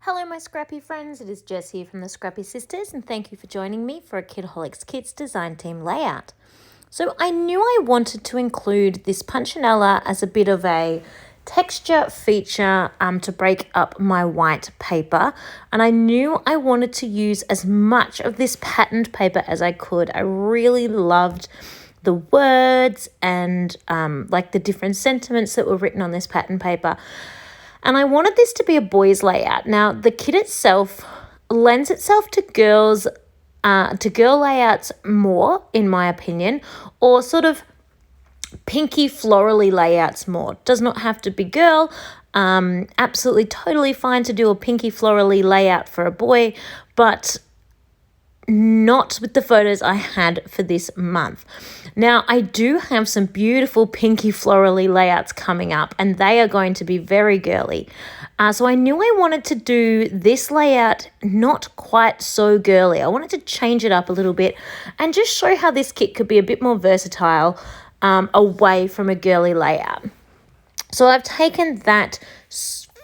Hello my Scrappy friends, it is Jess here from the Scrappy Sisters and thank you for joining me for a Kitaholic Kits design team layout. So I knew I wanted to include this punchinella as a bit of a texture feature to break up my white paper, and I knew I wanted to use as much of this patterned paper as I could. I really loved the words and like the different sentiments that were written on this pattern paper. And I wanted this to be a boys layout. Now, the kit itself lends itself to girl layouts more, in my opinion, or sort of pinky florally layouts more. Does not have to be girl. Absolutely totally fine to do a pinky florally layout for a boy, but not with the photos I had for this month. Now, I do have some beautiful pinky florally layouts coming up, and they are going to be very girly. So I knew I wanted to do this layout not quite so girly. I wanted to change it up a little bit and just show how this kit could be a bit more versatile away from a girly layout. So I've taken that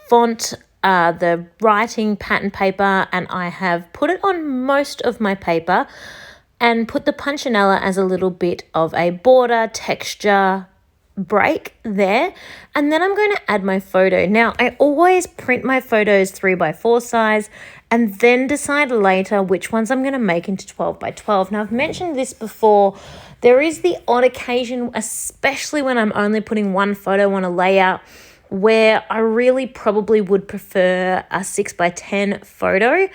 font, the writing pattern paper, and I have put it on most of my paper and put the punchinella as a little bit of a border texture break there. And then I'm going to add my photo. Now, I always print my photos 3x4 size and then decide later which ones I'm going to make into 12x12. Now, I've mentioned this before. There is the odd occasion, especially when I'm only putting one photo on a layout, where I really probably would prefer a 6x10 photo,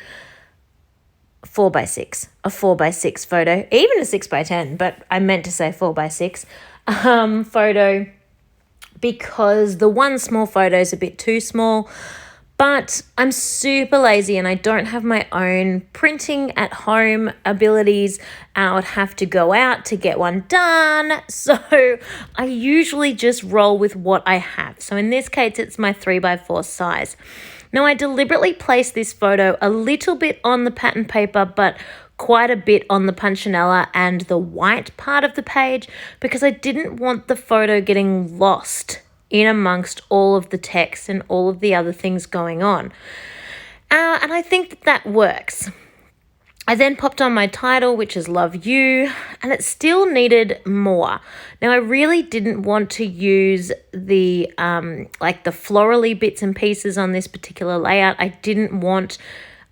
4x6, a 4x6 photo, even a 6x10, but I meant to say 4x6 photo, because the one small photo is a bit too small. But I'm super lazy and I don't have my own printing at home abilities. I would have to go out to get one done. So I usually just roll with what I have. So in this case, it's my 3x4 size. Now, I deliberately placed this photo a little bit on the pattern paper, but quite a bit on the punchinella and the white part of the page, because I didn't want the photo getting lost in amongst all of the text and all of the other things going on. And I think that works. I then popped on my title, which is Love You, and it still needed more. Now, I really didn't want to use the like the florally bits and pieces on this particular layout. I didn't want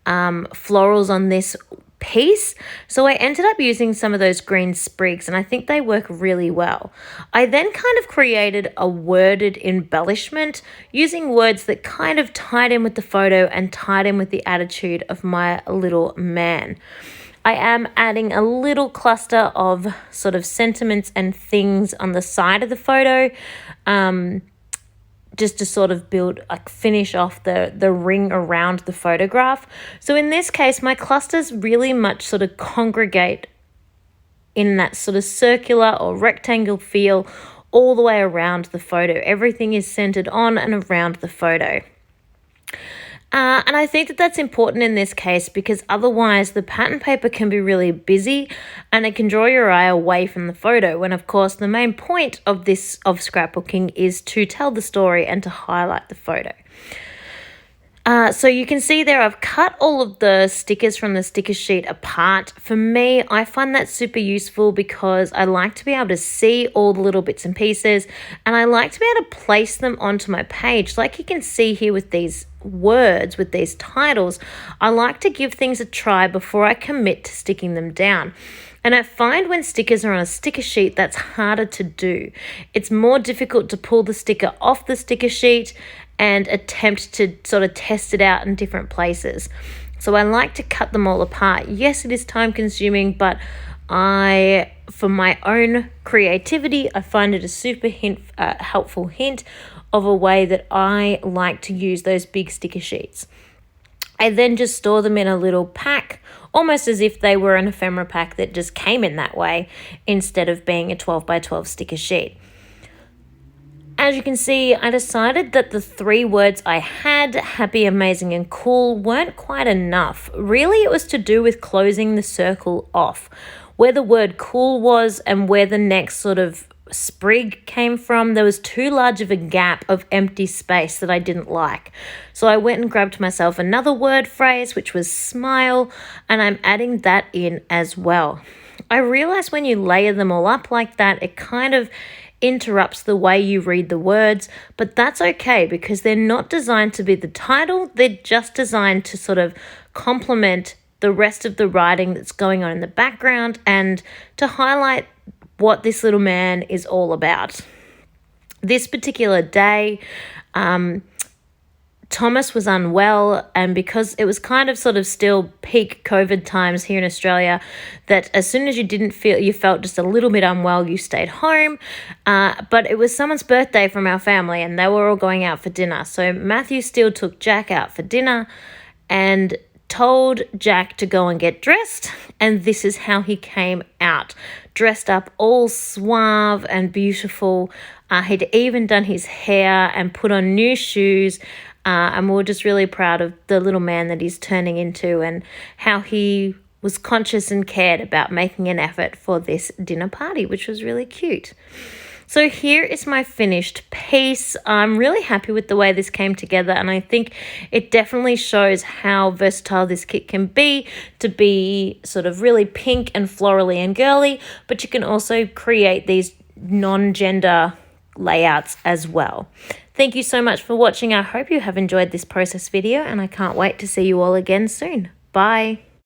florals on this piece, so I ended up using some of those green sprigs, and I think they work really well. I then kind of created a worded embellishment using words that kind of tied in with the photo and tied in with the attitude of my little man. I am adding a little cluster of sort of sentiments and things on the side of the photo, just to sort of finish off the ring around the photograph. So in this case, my clusters really much sort of congregate in that sort of circular or rectangle feel all the way around the photo. Everything is centered on and around the photo. And I think that that's important in this case, because otherwise the pattern paper can be really busy and it can draw your eye away from the photo, when of course the main point of scrapbooking is to tell the story and to highlight the photo. So you can see there I've cut all of the stickers from the sticker sheet apart. For me, I find that super useful because I like to be able to see all the little bits and pieces, and I like to be able to place them onto my page. Like you can see here with these words, with these titles, I like to give things a try before I commit to sticking them down. And I find when stickers are on a sticker sheet, that's harder to do. It's more difficult to pull the sticker off the sticker sheet and attempt to sort of test it out in different places. So I like to cut them all apart. Yes, it is time consuming, but for my own creativity, I find it a super helpful hint of a way that I like to use those big sticker sheets. I then just store them in a little pack, almost as if they were an ephemera pack that just came in that way instead of being a 12x12 sticker sheet. As you can see, I decided that the 3 words I had, happy, amazing, and cool, weren't quite enough. Really, it was to do with closing the circle off, where the word cool was and where the next sort of sprig came from. There was too large of a gap of empty space that I didn't like. So I went and grabbed myself another word phrase, which was smile, and I'm adding that in as well. I realized when you layer them all up like that, it kind of interrupts the way you read the words, but that's okay because they're not designed to be the title. They're just designed to sort of complement the rest of the writing that's going on in the background and to highlight what this little man is all about. This particular day, Thomas was unwell, and because it was kind of sort of still peak COVID times here in Australia, that as soon as you felt just a little bit unwell, you stayed home. But it was someone's birthday from our family, and they were all going out for dinner. So Matthew still took Jack out for dinner and told Jack to go and get dressed, and this is how he came out, dressed up all suave and beautiful. He'd even done his hair and put on new shoes, and we were just really proud of the little man that he's turning into and how he was conscious and cared about making an effort for this dinner party, which was really cute. So here is my finished piece. I'm really happy with the way this came together, and I think it definitely shows how versatile this kit can be, to be sort of really pink and florally and girly, but you can also create these non-gender layouts as well. Thank you so much for watching. I hope you have enjoyed this process video, and I can't wait to see you all again soon. Bye.